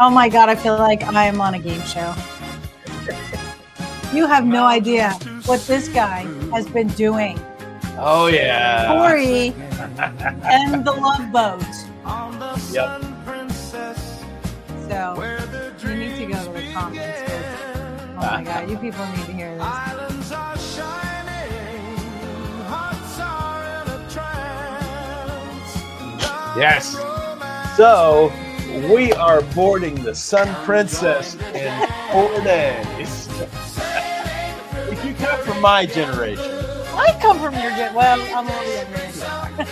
Oh my God, I feel like I am on a game show. You have no idea what this guy has been doing. Oh yeah. Corey and the Love Boat. Yep. So you need to go to the comments. Oh my God, you people need to hear this. Yes. So we are boarding the Sun Princess in 4 days. If you come from my generation, I come from your well, I'm a little younger.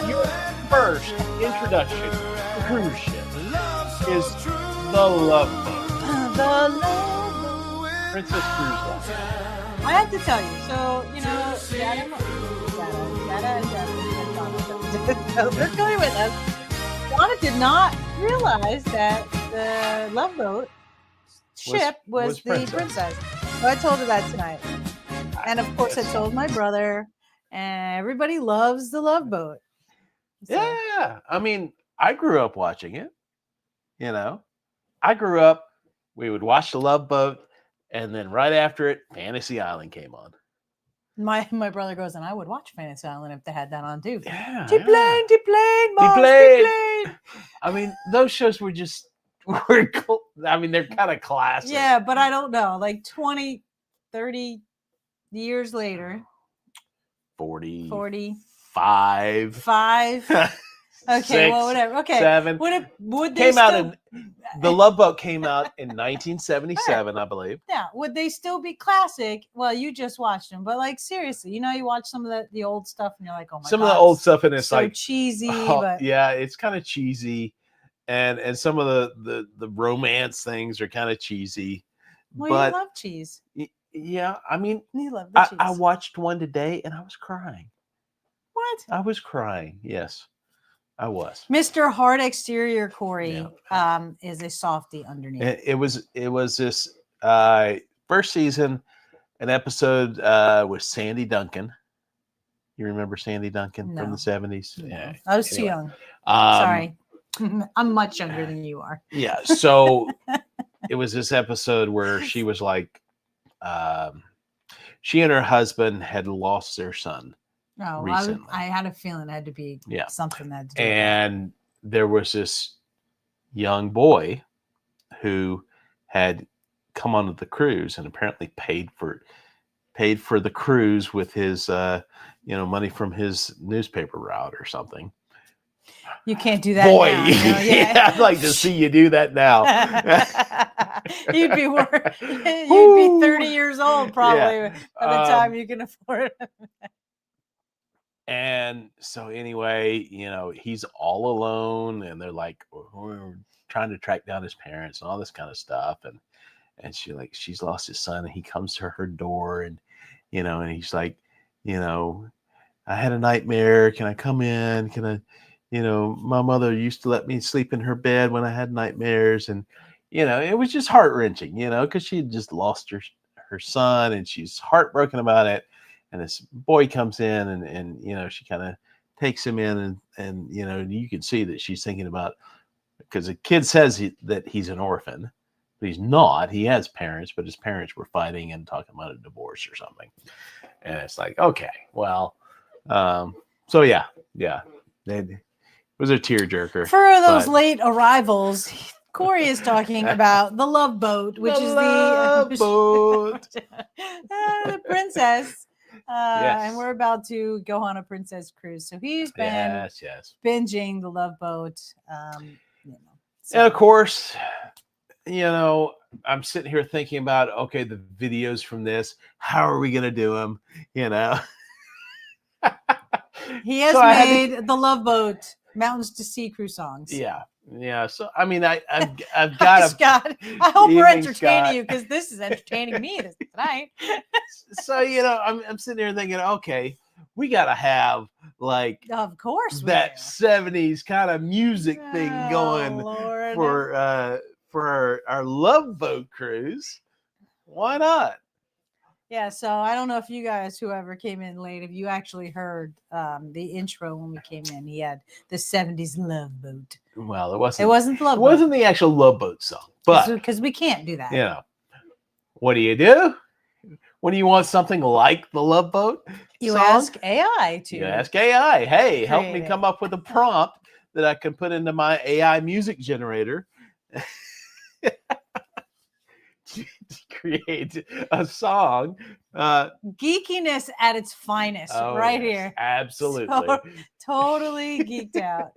your first introduction to cruise ship is the Love Boat. The Love Boat. Princess Cruise Line. I have to tell you, so they're going with us. Donna did not realize that the Love Boat ship was the princess. So I told her that tonight. And of course, I told my brother, and everybody loves the Love Boat. So. Yeah. I mean, I grew up watching it. You know, I grew up, we would watch the Love Boat, and then right after it, Fantasy Island came on. My brother goes, and I would watch Fantasy Island if they had that on too. Yeah. T-plane. I mean, those shows were just, they're kind of classic. Yeah, but I don't know, like 20, 30 years later. 40. 5. Okay, 6, well, whatever. Okay. 7. Would they the Love Boat came out in 1977, I believe. Yeah. Would they still be classic? Well, you just watched them, but like seriously, you watch some of the old stuff, and you're like, oh my God. Some of the old stuff, and it's so like cheesy. but yeah, it's kind of cheesy, and some of the romance things are kind of cheesy. Well, but you love cheese. Yeah, I mean, you love the cheese. I watched one today, and I was crying. What? I was crying. Yes. I was. Mr. Hard Exterior Corey is a softie underneath. It was this first season, an episode with Sandy Duncan. You remember Sandy Duncan from the 70s? No. Yeah. I was too young. Sorry. I'm much younger than you are. Yeah. So it was this episode where she was like, she and her husband had lost their son. No, recently. I had a feeling it had to be something that. And there was this young boy who had come onto the cruise and apparently paid for the cruise with his money from his newspaper route or soming. You can't do that. Boy, now, yeah, I'd like to see you do that now. You'd be 30 years old probably by the time you can afford it. And so anyway, he's all alone, and they're like, we're trying to track down his parents and all this kind of stuff. And she's lost his son, and he comes to her door, and he's like, I had a nightmare. Can I come in? Can I, my mother used to let me sleep in her bed when I had nightmares. And, it was just heart wrenching, because she had just lost her son, and she's heartbroken about it. And this boy comes in, and she kind of takes him in, and you can see that she's thinking about, because the kid says that he's an orphan, but he's not. He has parents, but his parents were fighting and talking about a divorce or something. And it's like, okay, well, so yeah, it was a tearjerker. For those late arrivals, Corey is talking about the Love Boat, which is the princess. And we're about to go on a princess cruise. So he's been binging the Love Boat. And of course, I'm sitting here thinking about, okay, the videos from this, how are we going to do them? He has made the Love Boat Mountains to Sea cruise songs. Yeah. So, I mean, I've got to. Scott, I hope we're entertaining you, because this is entertaining me tonight. So, I'm sitting here thinking, okay, we got to have of course, that 70s kind of music thing going for our Love Boat cruise. Why not? Yeah, so I don't know if you guys, whoever came in late, if you actually heard the intro when we came in. He had the 70s Love Boat. Well, it wasn't. It wasn't the Love It Boat. wasn't the actual Love Boat song, but because we can't do that. you know, what do? When you want something like the Love Boat You song, ask AI to. You ask AI, hey, help me create come it. up with a prompt that I can put into my AI music generator to create a song. Geekiness at its finest, right yes, here. Absolutely. So, totally geeked out.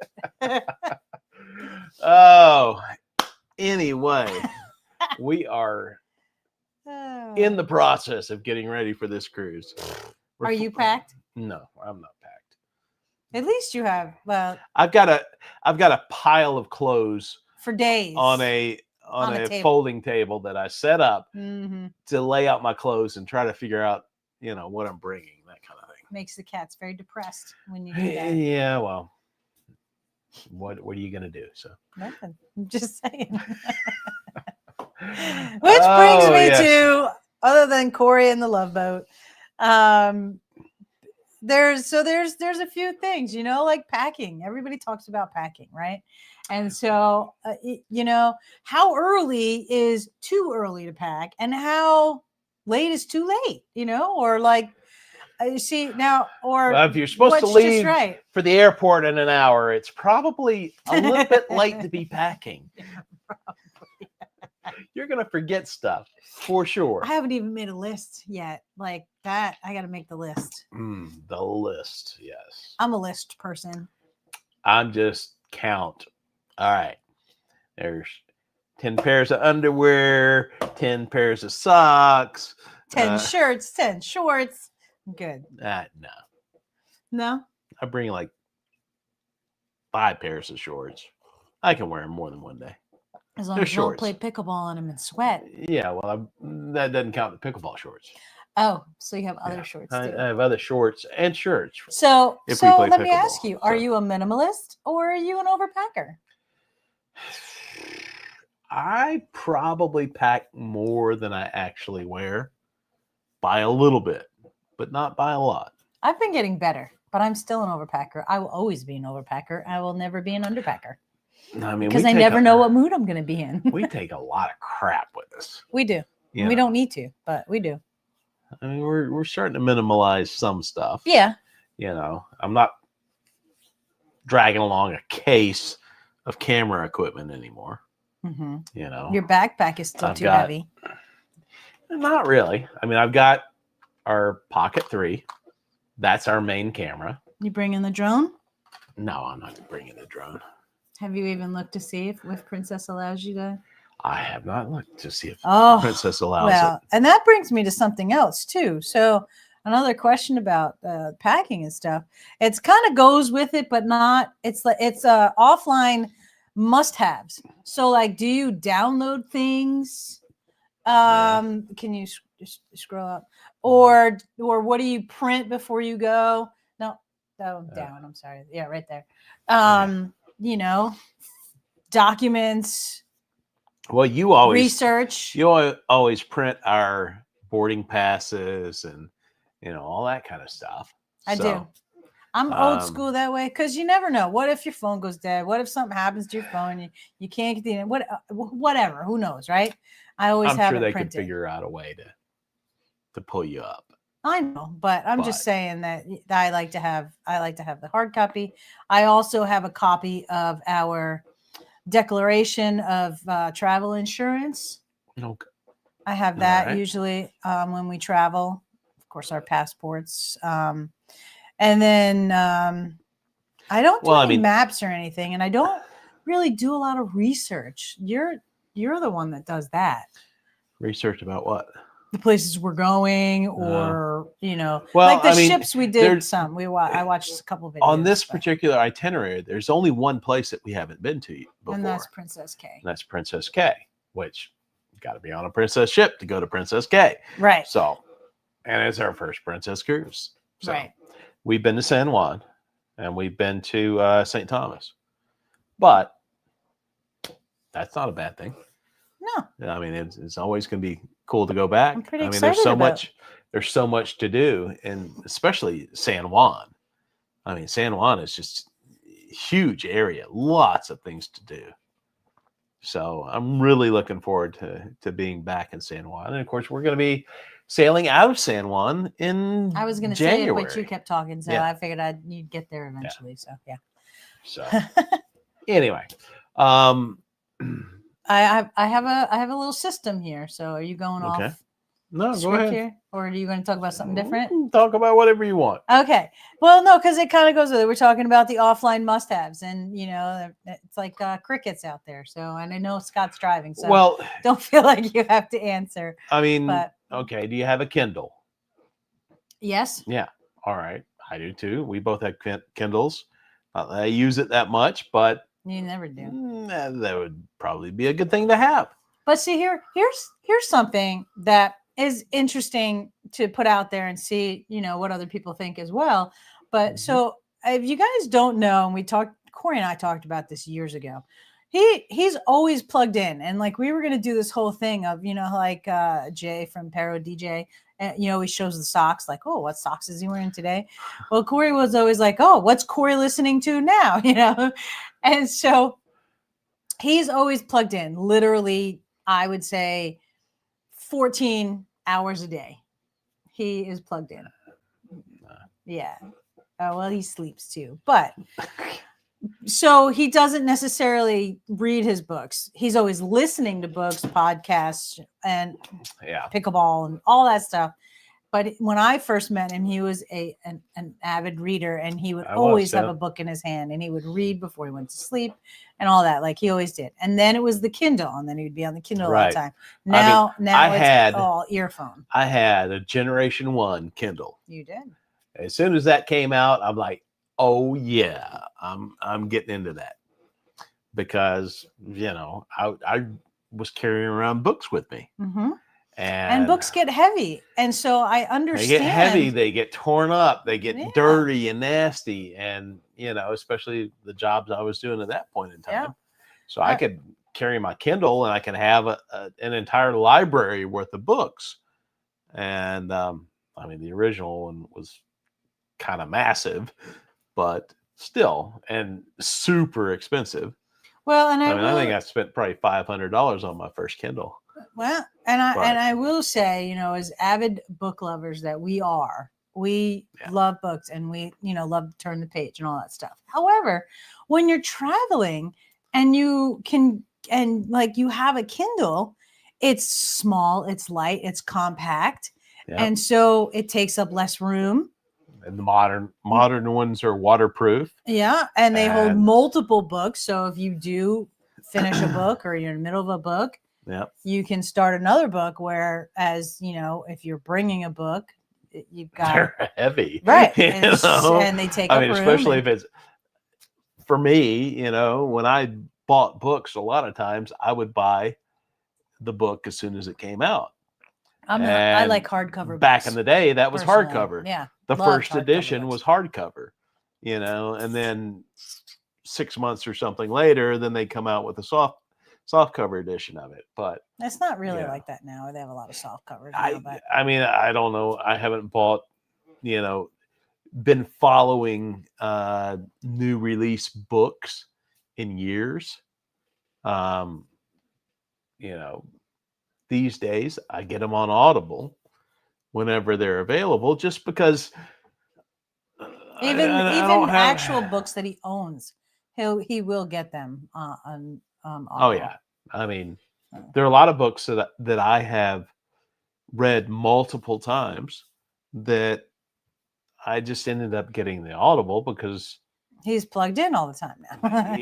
Oh, anyway, we are in the process of getting ready for this cruise. Are you packed? No, I'm not packed. At least you have. Well, I've got a pile of clothes for days on a folding table that I set up to lay out my clothes and try to figure out, what I'm bringing, that kind of thing. Makes the cats very depressed when you do that. Yeah, well, what are you gonna do? So nothing. I'm just saying. Which brings me to, other than Corey and the Love Boat, there's a few things, like packing. Everybody talks about packing, right? And so, how early is too early to pack, and how late is too late, or like, see now, or if you're supposed to leave right for the airport in an hour, it's probably a little bit late to be packing. You're going to forget stuff for sure. I haven't even made a list yet. Like that, I got to make the list. The list, yes. I'm a list person. I'm just count. All right. There's 10 pairs of underwear, 10 pairs of socks, 10 shirts, 10 shorts. Good. No. No? I bring like 5 pairs of shorts. I can wear them more than one day. As long as you don't play pickleball in them and sweat. Yeah, well, that doesn't count the pickleball shorts. Oh, so you have other shorts too. I have other shorts and shirts. So let me ask you, are you a minimalist or are you an overpacker? I probably pack more than I actually wear by a little bit, but not by a lot. I've been getting better, but I'm still an overpacker. I will always be an overpacker. I will never be an underpacker. I mean, because I never know what mood I'm going to be in. We take a lot of crap with us. We do. We don't need to, but we do. I mean, we're starting to minimalize some stuff. Yeah. I'm not dragging along a case of camera equipment anymore. Your backpack is still too heavy. Not really. I mean, I've got our Pocket 3. That's our main camera. You bring in the drone? No, I'm not bringing the drone. Have you even looked to see if Princess allows you to? I have not looked to see if Princess allows it. And that brings me to something else too. So another question about packing and stuff. It's kind of goes with it, but not. It's offline must-haves. So like, do you download things? Can you scroll up, or what do you print before you go? No, down. I'm sorry. Yeah, right there. Documents. Well, you always research. You always print our boarding passes and all that kind of stuff. I do. I'm old school that way because you never know. What if your phone goes dead? What if something happens to your phone? You can't get the whatever. Who knows, right? I always have it printed. I'm sure they could figure out a way to pull you up. I know, but I'm just saying that I like to have the hard copy. I also have a copy of our declaration of travel insurance. Okay. I have that usually when we travel. Of course, our passports. And then I don't do any maps or anything, and I don't really do a lot of research. You're the one that does that. Research about what? The places we're going, or like the ships we did. I watched a couple of videos on this particular itinerary. There's only one place that we haven't been to before, and that's Princess K. And that's Princess K, which you got to be on a princess ship to go to Princess K. Right. So, and it's our first princess cruise. So right. We've been to San Juan, and we've been to St. Thomas, but that's not a bad thing. No. I mean, it's always going to be cool to go back. I'm pretty excited there's so much to do, and especially San Juan. I mean, San Juan is just a huge area, lots of things to do. So I'm really looking forward to being back in San Juan. And of course, we're going to be sailing out of San Juan in I was going to say it, but you kept talking, so I figured you'd get there eventually. So yeah. So anyway, I have a little system here. So are you going off? No, go ahead. Here, or are you going to talk about something different? Talk about whatever you want. Okay. Well, no, because it kind of goes with it. We're talking about the offline must-haves, and it's like crickets out there. So, and I know Scott's driving, so don't feel like you have to answer. I mean, okay. Do you have a Kindle? Yes. Yeah. All right. I do too. We both have Kindles. I use it that much, but you never do. That would probably be a good thing to have. But see, here's something that is interesting to put out there and see, what other people think as well. But so if you guys don't know, and Corey and I talked about this years ago, he's always plugged in. And like, we were going to do this whole thing of, like Jay from Pero DJ, and, he shows the socks, like, oh, what socks is he wearing today? Well, Corey was always like, oh, what's Corey listening to now? And so he's always plugged in, literally, I would say 14 hours a day. He is plugged in. Yeah. Well, he sleeps too. But so he doesn't necessarily read his books. He's always listening to books, podcasts, and pickleball and all that stuff. But when I first met him, he was an avid reader, and he would always have a book in his hand, and he would read before he went to sleep and all that, like he always did. And then it was the Kindle, and then he would be on the Kindle all the time. Now it's all earphone. I had a Generation 1 Kindle. You did. As soon as that came out, I'm like, oh yeah, I'm getting into that, because I was carrying around books with me. Mm-hmm. And books get heavy. And so I understand. They get heavy, they get torn up, they get dirty and nasty. And, especially the jobs I was doing at that point in time. Yeah. So I could carry my Kindle, and I could have an entire library worth of books. And the original one was kind of massive, but still, and super expensive. Well, and I think I spent probably $500 on my first Kindle. Well, and I will say, as avid book lovers that we are, we love books, and we, love to turn the page and all that stuff. However, when you're traveling and you have a Kindle, it's small, it's light, it's compact. Yep. And so it takes up less room. And the modern ones are waterproof. Yeah. And they hold multiple books. So if you do finish a book, or you're in the middle of a book, you can start another book. Whereas, if you're bringing a book, you've got, they're heavy, right? And they take up room. Especially if it's, for me, when I bought books, a lot of times I would buy the book as soon as it came out. I like hardcover. Back in the day, that was hardcover. Yeah, the first edition was hardcover. And then 6 months or something later, then they come out with a soft cover edition of it. But it's not really like that now. They have a lot of soft covers now, I don't know. I haven't bought, been following new release books in years. These days I get them on Audible whenever they're available, just because even actual books that he owns, he will get them on Audible. Oh yeah. There are a lot of books that I have read multiple times that I just ended up getting the Audible because he's plugged in all the time now.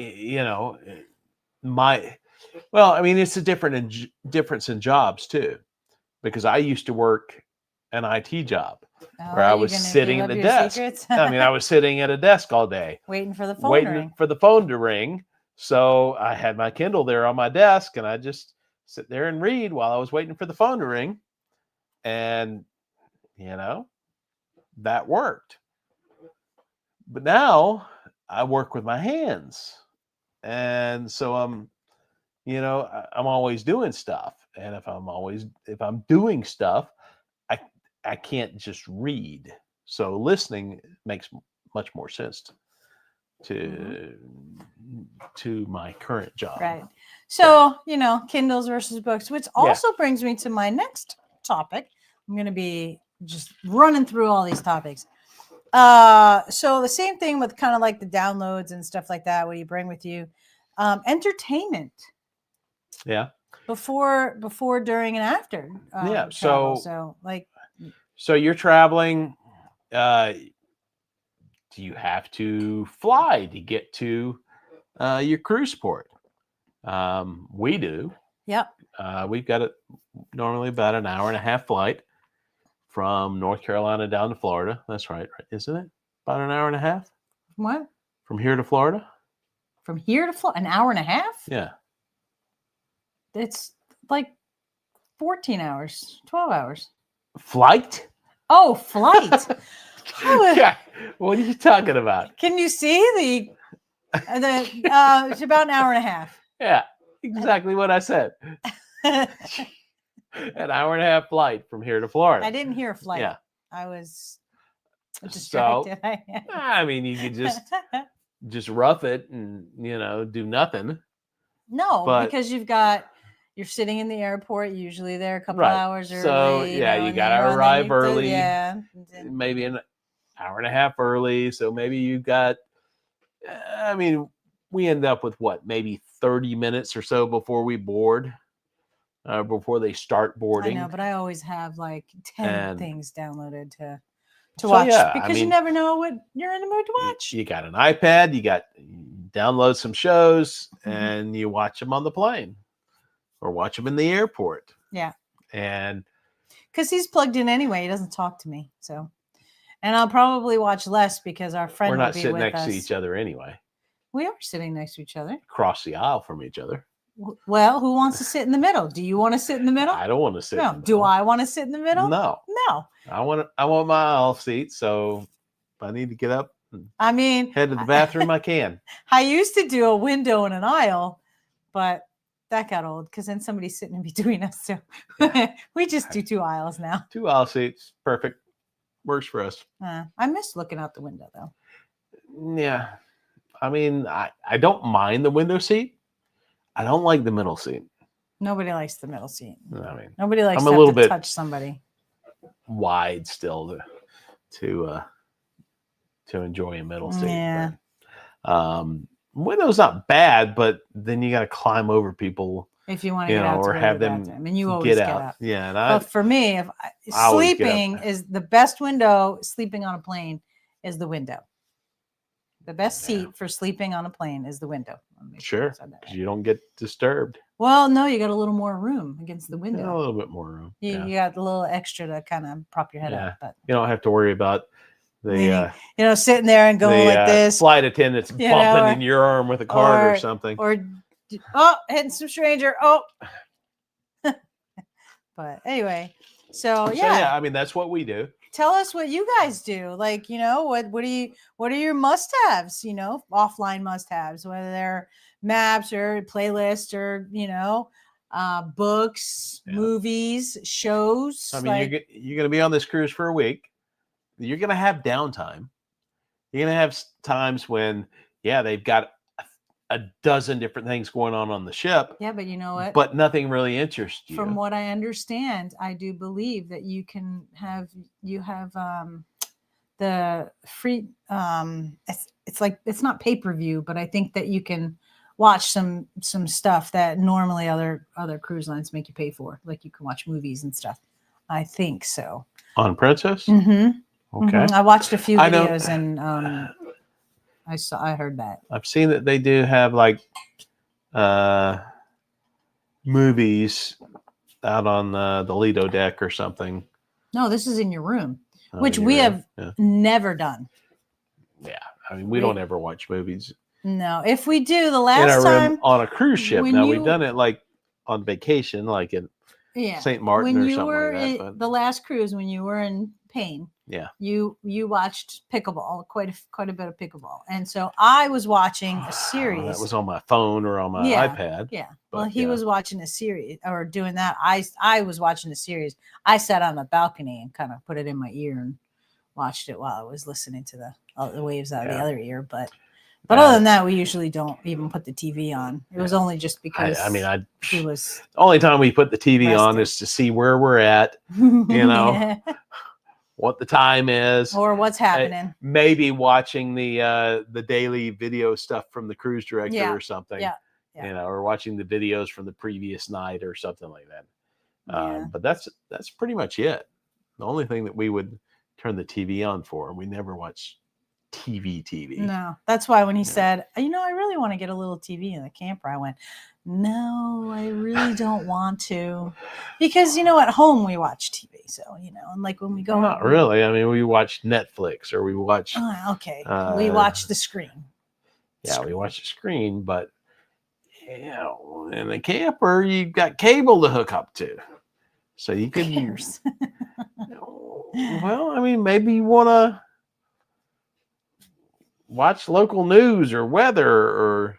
It's a difference in jobs too, because I used to work an IT job where I was sitting at the desk. I was sitting at a desk all day, waiting for the phone to ring. So I had my Kindle there on my desk, and I just sit there and read while I was waiting for the phone to ring. And, that worked. But now I work with my hands. And so I'm always doing stuff. And if I'm doing stuff, I I can't just read. So listening makes much more sense to my current job. Right. So, Kindles versus books, which Yeah. also brings me to my next topic. I'm going to be just running through all these topics. So the same thing with kind of like the downloads and stuff like that, what you bring with you. Entertainment. Yeah. Before, during, and after. Yeah. Travel. So you're traveling. Do you have to fly to get to your cruise port? We do. Yep. We've got normally about an hour and a half flight from North Carolina down to Florida. That's right, isn't it? About an hour and a half? What? From here to Florida? From here to Florida? An hour and a half? Yeah. It's like 14 hours, 12 hours. Flight? Oh, flight. Yeah. What are you talking about? Can you see it's about an hour and a half. Yeah, exactly what I said. An hour and a half flight from here to Florida. I didn't hear a flight. Yeah. I was distracted. So, I mean, you could just rough it and, do nothing. No, because you're sitting in the airport, usually there a couple right. hours early. So, yeah, you got to arrive early. Yeah. Maybe an hour and a half early. So maybe you've got, we end up with maybe 30 minutes or so before we board, before they start boarding. I know, but I always have like 10 things downloaded to watch because you never know what you're in the mood to watch. You got an iPad, you download some shows and you watch them on the plane or watch them in the airport. Yeah. And because he's plugged in anyway, he doesn't talk to me. So, and I'll probably watch less because our friend we're not will be sitting with next us. to each other anyway. We are sitting next to each other. Across the aisle from each other. Well, who wants to sit in the middle? Do you want to sit in the middle? I don't want to sit. No. In the middle. Do I want to sit in the middle? No. I want my aisle seat. So if I need to get up, head to the bathroom, I can. I used to do a window and an aisle, but that got old because then somebody's sitting in between us. So we just do 2 aisles now. 2 aisle seats, perfect. Works for us. I miss looking out the window though. Yeah. I don't mind the window seat. I don't like the middle seat. Nobody likes the middle seat. Nobody likes to touch somebody. Wide still to enjoy a middle seat. Yeah. But, window's not bad, but then you got to climb over people if you want to get out or have them and you always get out. Yeah, but for me, sleeping is the best window. Sleeping on a plane is the window. The best seat for sleeping on a plane is the window. Sure, because you don't get disturbed. Well, no, you got a little more room against the window. A little bit more room. You got a little extra to kind of prop your head up. But you don't have to worry about the sitting there and going like this. Flight attendants bumping in your arm with a card or something. Or hitting some stranger. But anyway, so that's what we do. Tell us what you guys do. Like, what are your must-haves, offline must-haves, whether they're maps or playlists or, books, movies, shows. You're going to be on this cruise for a week. You're going to have downtime. You're going to have times when, they've got a dozen different things going on the ship. Yeah, but you know what? But nothing really interests you. From what I understand, I do believe that you have the free. It's not pay-per-view, but I think that you can watch some stuff that normally other cruise lines make you pay for. Like you can watch movies and stuff. I think so. On Princess? Mm-hmm. Okay. Mm-hmm. I watched a few videos and I heard that. I've seen that they do have like movies out on the Lido deck or something. No, this is in your room, which we have never done. Yeah. We don't ever watch movies. No. If we do, the last time on a cruise ship. Now we've done it like on vacation, like in St. Martin or something like that. The last cruise when you were in Payne. Yeah. You watched pickleball, quite a bit of pickleball, and so I was watching a series. That was on my phone or on my iPad. Yeah. Well, he was watching a series or doing that. I was watching a series. I sat on the balcony and kind of put it in my ear and watched it while I was listening to the waves out of the other ear. But other than that, we usually don't even put the TV on. It was only just because he was. The only time we put the TV on is to see where we're at, what the time is, or what's happening. Maybe watching the daily video stuff from the cruise director or something. Yeah. Or watching the videos from the previous night or something like that. But that's pretty much it. The only thing that we would turn the TV on for, we never watch TV. No, that's why when he said, I really want to get a little TV in the camper, I went, no, I really don't want to, because at home we watch TV, so and like when we go, not really. I mean, we watch Netflix or we watch. We watch the screen. Yeah, we watch the screen, but in the camper you've got cable to hook up to, so you can. Well, I mean, maybe you want to watch local news or weather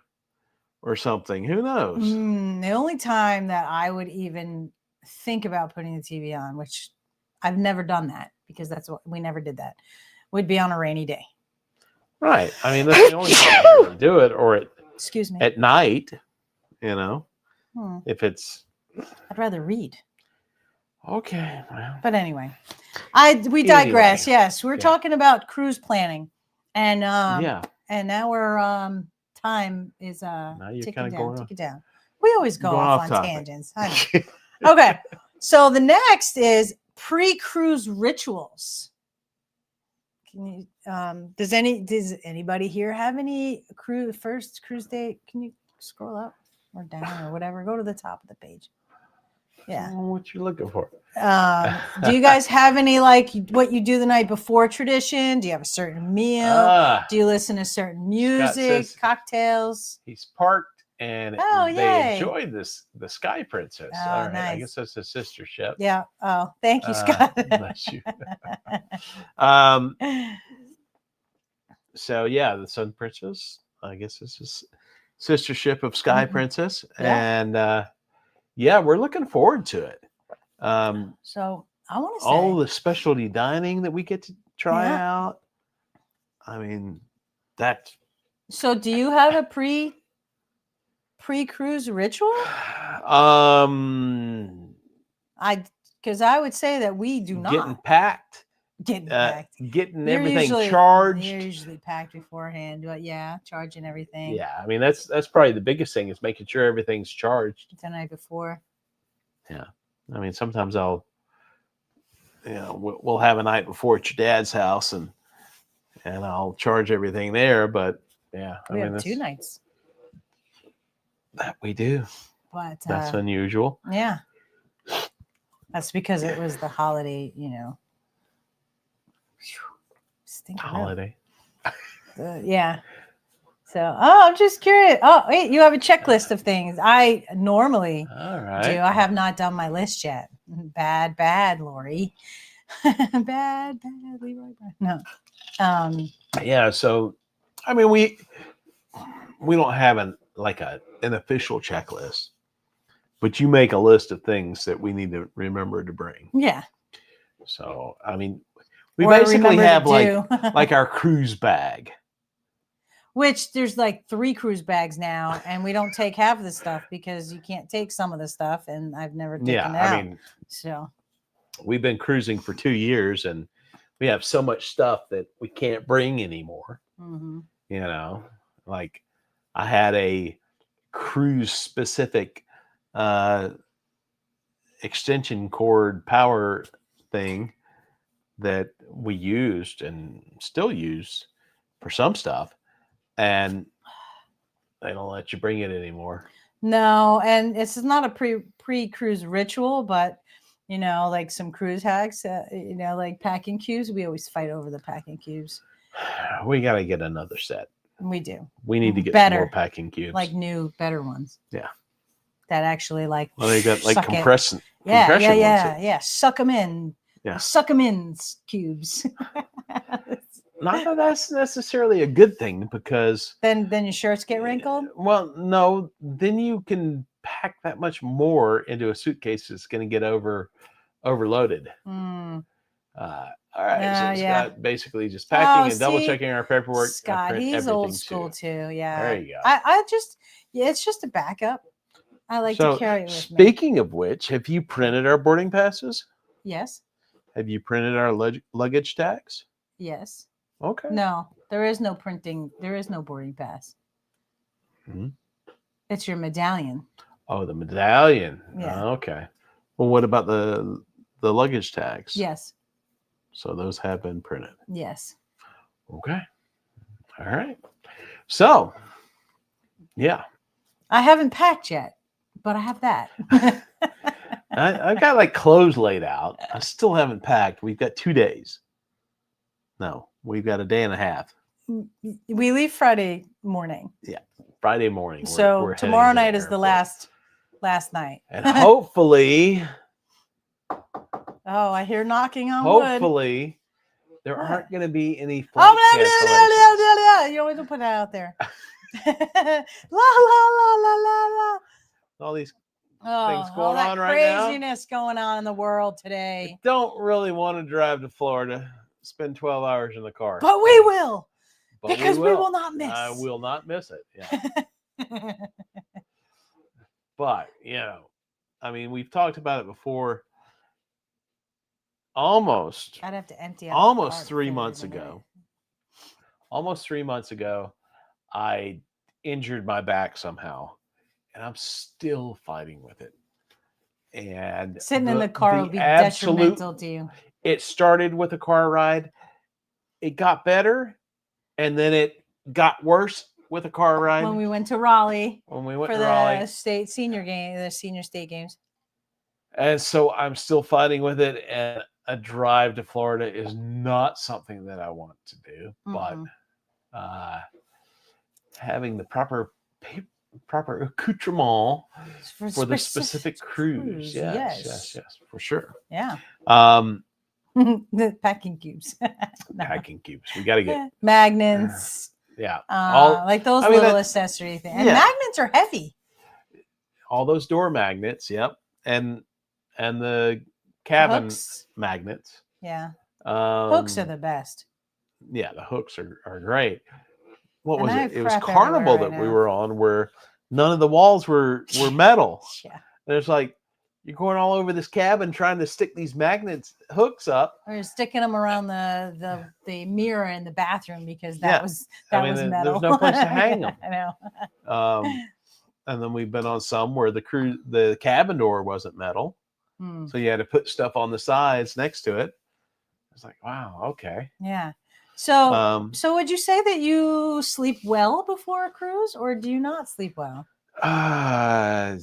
or something. Who knows? The only time that I would even think about putting the TV on, which I've never done that because we never did that, would be on a rainy day. Right. I mean, that's the only time you can do it, or at night, if it's. I'd rather read. Okay. Well. But anyway, we digress. Yes, we're talking about cruise planning, and and now we're time is ticking down. We always go off on tangents. I know. Okay, so the next is pre-cruise rituals. Can you? Does anybody here have any first cruise date? Can you scroll up or down or whatever? Go to the top of the page. Yeah. What you looking for? Do you guys have any like what you do the night before tradition? Do you have a certain meal? Do you listen to certain music, cocktails? He's parked and they enjoyed the Sky Princess. Oh, all right. Nice. I guess that's a sister ship. Yeah. Oh, thank you, Scott. Bless you. So the Sun Princess, I guess this is sister ship of Sky Princess, and we're looking forward to it. So I want to say all the specialty dining that we get to try out. I mean, that. So do you have a pre-cruise ritual? Because I would say that we do not. Getting packed. Getting everything charged. You're usually packed beforehand, but charging everything. Yeah, I mean that's probably the biggest thing is making sure everything's charged the night before. Yeah, I mean sometimes we'll have a night before at your dad's house and I'll charge everything there, but we have 2 nights. That we do, but that's unusual. Yeah, that's because it was the holiday, holiday. So, I'm just curious. Oh, wait, you have a checklist of things. I normally do. I have not done my list yet. Bad, Lori. bad, Leroy. No. So, I mean, we don't have an official checklist, but you make a list of things that we need to remember to bring. Yeah. So, I mean, we basically have like our cruise bag. Which there's like 3 cruise bags now, and we don't take half of the stuff because you can't take some of the stuff, and I've never taken it out. I mean, so we've been cruising for 2 years, and we have so much stuff that we can't bring anymore. Mm-hmm. Like I had a cruise specific extension cord power thing that we used and still use for some stuff. And they don't let you bring it anymore. No, and it's not a pre-cruise ritual, but like some cruise hacks, like packing cubes. We always fight over the packing cubes. We got to get another set. We do. We need to get some more packing cubes, like new, better ones. Yeah, that actually they got like compression. Yeah. Suck them in. Yeah. Suck them in, cubes. Not that that's necessarily a good thing because then your shirts get wrinkled. Well, no, then you can pack that much more into a suitcase that's going to get overloaded. Mm. All right, so yeah. Scott basically just packing and double see, checking our paperwork. Scott, he's old school too. Yeah. There you go. I just, it's just a backup. I like to carry it with me. Speaking of which, have you printed our boarding passes? Yes. Have you printed our luggage tags? Yes. Okay. No, there is no printing. There is no boarding pass. Mm-hmm. It's your medallion. Oh, the medallion. Yeah. Okay. Well, what about the luggage tags? Yes. So those have been printed. Yes. Okay. All right. So, yeah. I haven't packed yet, but I have that. I've got like clothes laid out. I still haven't packed. We've got 2 days. No, we've got a day and a half. We leave Friday morning. Yeah, Friday morning. So tomorrow night is the last night. And hopefully, I hear knocking on wood. Hopefully, there aren't going to be any flight cancellations. You always don't put that out there. La la la la la la. All these things going on right now. Craziness going on in the world today. I don't really want to drive to Florida, spend 12 hours in the car. But we will. Because we will not miss. I will not miss it. Yeah. But, I mean, we've talked about it before. I'd have to empty out almost 3 months ago. Almost 3 months ago, I injured my back somehow, and I'm still fighting with it. And sitting in the car will be detrimental to you. It started with a car ride. It got better, and then it got worse with a car ride. When we went to Raleigh. For the state senior game, the senior state games. And so I'm still fighting with it, and a drive to Florida is not something that I want to do. Mm-hmm. But having the proper accoutrement for the specific cruise. Yes, for sure. Yeah. The packing cubes. Packing cubes. We got to get magnets. Yeah. Like those little accessory things. And magnets are heavy. All those door magnets. Yep. And the cabin magnets. Yeah. Hooks are the best. Yeah, the hooks are great. What was it? It was Carnival that we were on where none of the walls were metal. Yeah. There's like, you're going all over this cabin trying to stick these hooks up. Or you're sticking them around the mirror in the bathroom because that was metal. There's no place to hang them. I know. And then we've been on some where the cabin door wasn't metal. So you had to put stuff on the sides next to it. It's like, wow, okay. Yeah. So would you say that you sleep well before a cruise, or do you not sleep well? At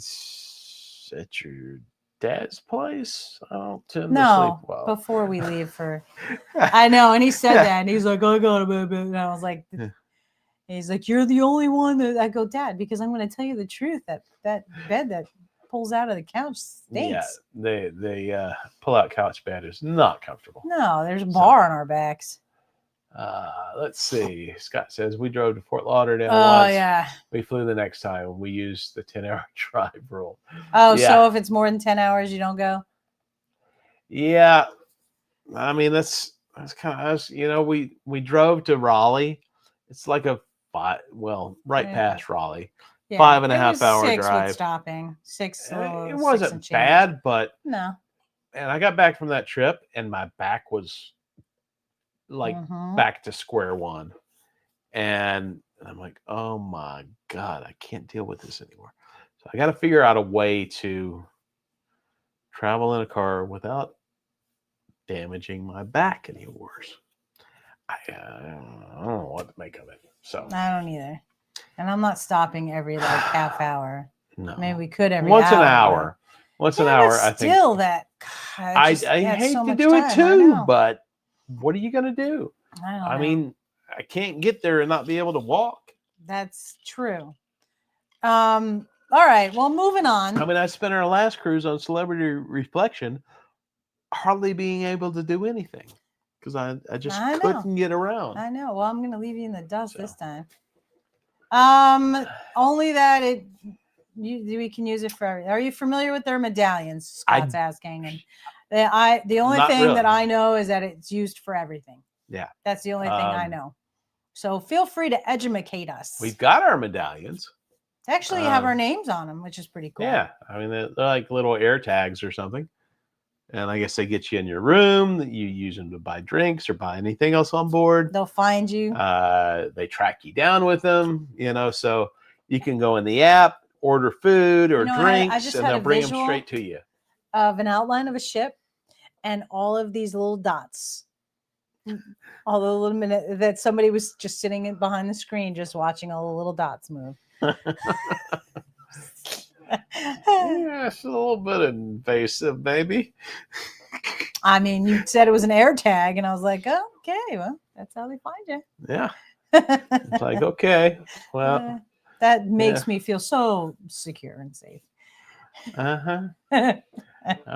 your dad's place, I don't tend to sleep well. Before we leave for. I know, and he said that, and he's like, "I got a bit," and I was like, "He's like, you're the only one that." I go, "Dad, because I'm going to tell you the truth. That bed that pulls out of the couch stinks." Yeah, they pull out couch bed is not comfortable. No, there's a bar on our backs. Let's see. Scott says we drove to Fort Lauderdale once. Yeah. We flew the next time. We used the 10-hour drive rule. Oh, yeah. So if it's more than 10 hours, you don't go? Yeah. I mean, that's kind of us. We drove to Raleigh. It's like past Raleigh. Yeah. 5.5 hour 6 drive. With stopping. 6. It wasn't bad, but no. And I got back from that trip, and my back was like back to square one, and I'm like, oh my God, I can't deal with this anymore. So I got to figure out a way to travel in a car without damaging my back any worse. I don't know what to make of it. So I don't either, and I'm not stopping every half hour. No, maybe we could every once hour. An hour. Once an hour, I think. Still, that I hate to do it too, but what are you going to do? I mean, I can't get there and not be able to walk. That's true. All right. Well, moving on. I mean, I spent our last cruise on Celebrity Reflection hardly being able to do anything because I just I know. couldn't get around. I know. Well, I'm going to leave you in the dust this time. Only that we can use it for everything. Are you familiar with their medallions? Scott's asking, and the only Not thing really. that I know is that it's used for everything. Yeah, that's the only thing I know. So feel free to educate us. We've got our medallions. Actually, you have our names on them, which is pretty cool. Yeah, I mean they're like little air tags or something, and I guess they get you in your room. That you use them to buy drinks or buy anything else on board. They'll find you. They track you down with them, so you can go in the app, order food or drinks, and they'll bring them straight to you. Of an outline of a ship, and all of these little dots. All the little minute that somebody was just sitting behind the screen, just watching all the little dots move. Yeah, it's a little bit invasive, maybe. I mean, you said it was an air tag, and I was like, oh, okay, well, that's how they find you. Yeah. It's like, okay, well. That makes me feel so secure and safe. I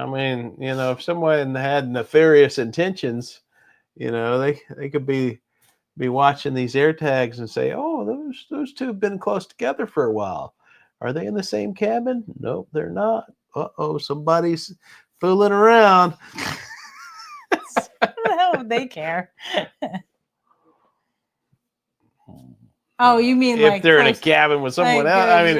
mean, if someone had nefarious intentions, they could be watching these air tags and say, oh, those two have been close together for a while. Are they in the same cabin? Nope, they're not. Uh-oh, somebody's fooling around. What the hell would they care? Oh, you mean if they're in a cabin with someone else? I mean,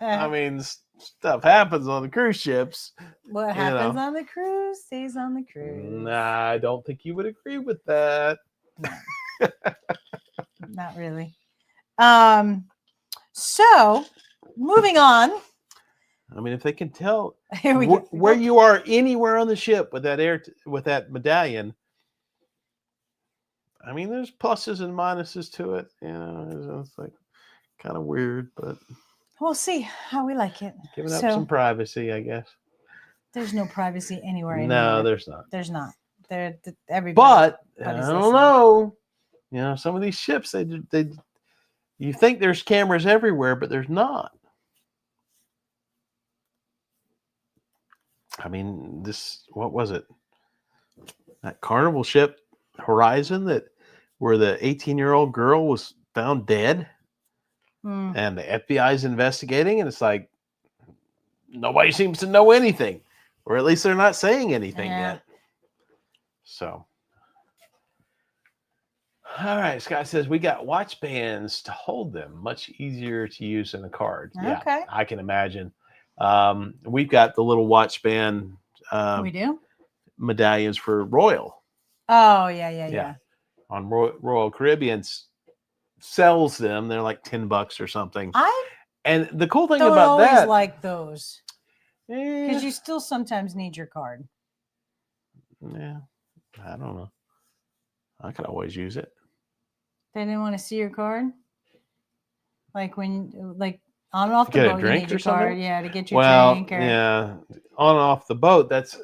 I mean, stuff happens on the cruise ships. What happens on the cruise stays on the cruise. Nah, I don't think you would agree with that. No. Not really. So moving on. I mean, if they can tell where you are anywhere on the ship with that medallion, I mean, there's pluses and minuses to it. It's like kind of weird, but we'll see how we like it. Giving up some privacy, I guess. There's no privacy anywhere. No, there's not. There's not. Everybody. But I don't know. Some of these ships, they you think there's cameras everywhere, but there's not. I mean, what was it? That Carnival ship, Horizon, where the 18-year-old girl was found dead, and the FBI's investigating, and it's like nobody seems to know anything, or at least they're not saying anything yet. So, all right, Scott says we got watch bands to hold them, much easier to use than a card. Okay. Yeah, I can imagine. We've got the little watch band. We do medallions for Royal. Oh yeah. On Royal Caribbean sells them. They're like $10 or something. And the cool thing about that, I always like those because you still sometimes need your card. Yeah, I don't know. I could always use it. They didn't want to see your card, like on and off the boat. You need your card, to get your drink. On and off the boat. That's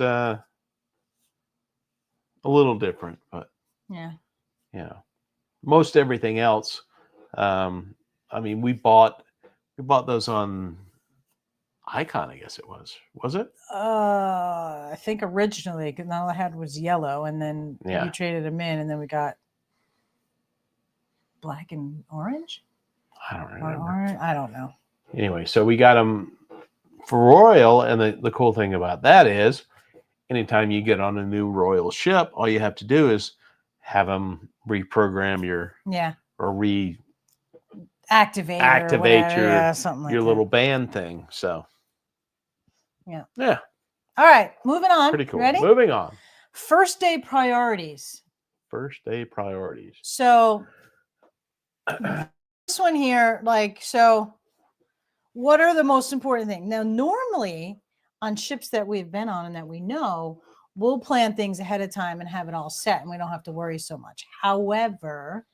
a little different, but most everything else. I mean, we bought those on Icon, I guess it was. Was it? I think originally, because all I had was yellow, and then you traded them in, and then we got black and orange. I don't remember. I don't know. Anyway, so we got them for Royal, and the cool thing about that is, anytime you get on a new Royal ship, all you have to do is have them reprogram your or activate something like your little band thing. So yeah. All right, moving on. Pretty cool. Ready? Moving on. First day priorities. So this one here, what are the most important things? Now, normally on ships that we've been on and that we know, we'll plan things ahead of time and have it all set, and we don't have to worry so much. However,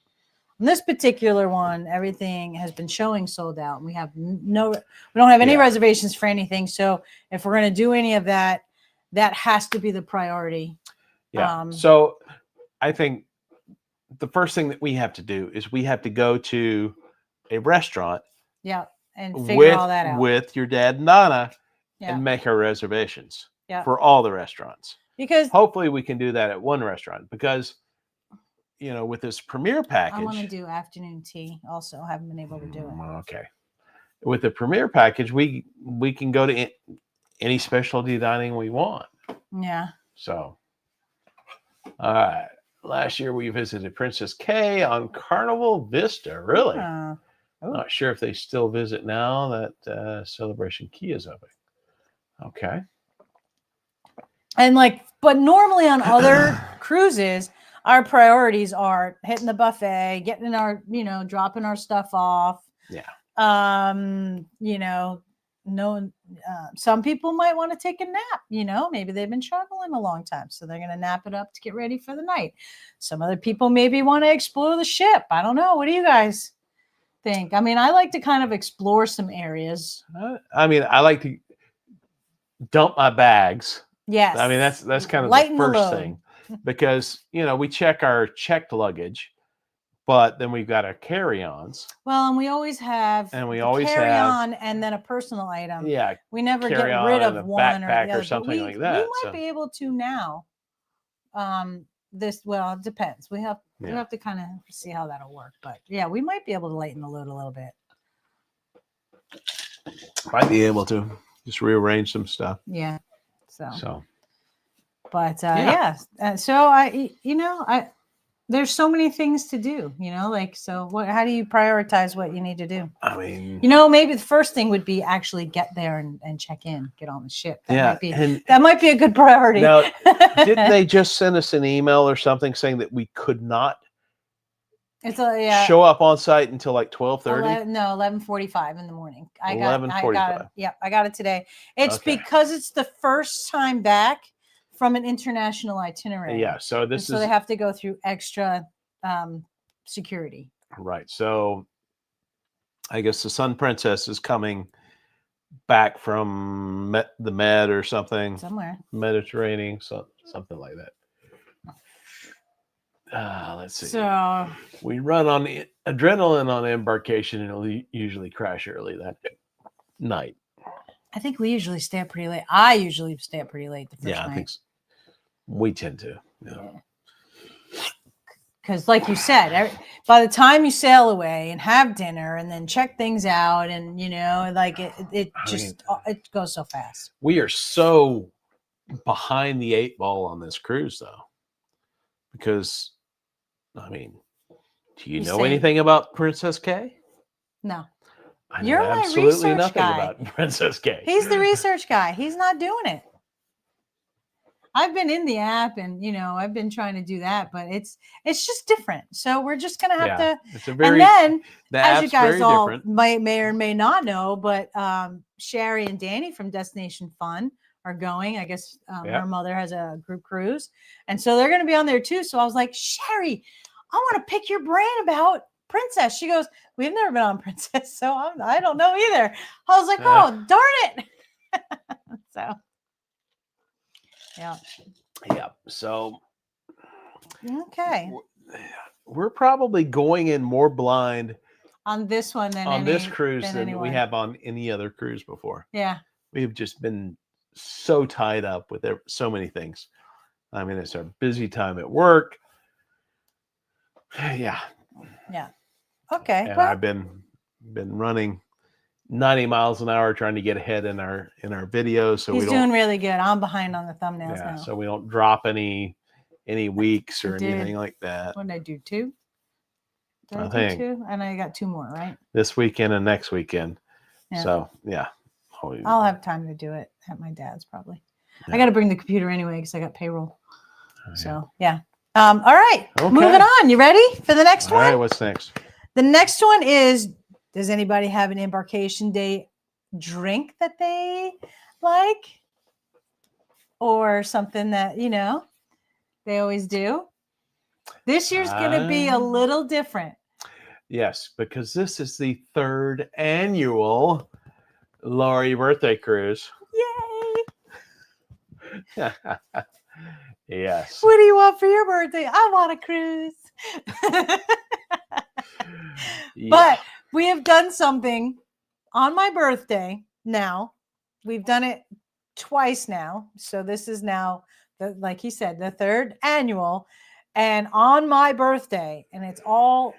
on this particular one, everything has been showing sold out, and we don't have any reservations for anything. So if we're going to do any of that, that has to be the priority. Yeah. So I think the first thing that we have to do is we have to go to a restaurant. Yeah. And figure all that out with your dad and Nana and make our reservations for all the restaurants. Because hopefully we can do that at one restaurant, because with this premier package, I want to do afternoon tea also. I haven't been able to do it. Okay. With the premier package, we can go to any specialty dining we want. Yeah. So, all right. Last year we visited Princess K on Carnival Vista. Really? Not sure if they still visit now that Celebration Key is open. Okay. And but normally on other cruises, our priorities are hitting the buffet, getting our, dropping our stuff off. Yeah. Some people might want to take a nap, maybe they've been traveling a long time, so they're going to nap it up to get ready for the night. Some other people maybe want to explore the ship. I don't know. What do you guys think? I mean, I like to kind of explore some areas. I like to dump my bags. Yes. I mean, that's kind of the first thing, because, we check our checked luggage, but then we've got our carry-ons. Well, and we always have carry-on and then a personal item. Yeah. We never get rid of one or the other. Or something like that. We might be able to now. It depends. We have to kind of see how that'll work. But yeah, we might be able to lighten the load a little bit. Might be able to just rearrange some stuff. Yeah. So. But so there's so many things to do, how do you prioritize what you need to do? I mean, maybe the first thing would be actually get there and check in, get on the ship. That might be a good priority. Now, didn't they just send us an email or something saying that we could not show up on site until 12:30? No, 11:45 in the morning. 11:45. I got it today. It's because it's the first time back from an international itinerary. Yeah, so they have to go through extra security. Right. So I guess the Sun Princess is coming back from the Med or something. Somewhere. Mediterranean, something like that. Let's see. So we run on adrenaline on embarkation, and it'll usually crash early that night. I think we usually stay up pretty late. I usually stay up pretty late the first night. I think so. We tend to. Because like you said, by the time you sail away and have dinner and then check things out, and it goes so fast. We are so behind the 8 ball on this cruise, though, because do you know anything about Princess K? No. You're my absolutely nothing guy. About Princess K. He's the research guy. He's not doing it. I've been in the app and, I've been trying to do that, but it's just different. So we're just going to have to. It's a very, and then, as you guys all different. may or may not know, but Sherry and Danny from Destination Fun are going. I guess her mother has a group cruise. And so they're going to be on there too. So I was like, Sherry, I want to pick your brain about Princess. She goes, we've never been on Princess, so I don't know either. I was like, oh, darn it. So. Yeah. So. Okay. We're probably going in more blind on this one than this cruise than we have on any other cruise before. Yeah. We've just been so tied up with so many things. It's our busy time at work. Yeah. Okay. And I've been running 90 miles an hour trying to get ahead in our videos. So he's doing really good. I'm behind on the thumbnails now. So we don't drop any weeks or anything like that. What did I do? 2? I think 2? And I got 2 more, right? This weekend and next weekend. Yeah. So I'll have time to do it at my dad's probably. I got to bring the computer anyway because I got payroll. So all right. Okay. Moving on. You ready for the next one? All right. What's next? The next one is, does anybody have an embarkation day drink that they like? Or something that, they always do? This year's going to be a little different. Yes, because this is the 3rd annual Laurie birthday cruise. Yay! Yes. What do you want for your birthday? I want a cruise. But we have done something on my birthday now. We've done it twice now. So this is now, like he said, the third annual. And on my birthday, and it's all,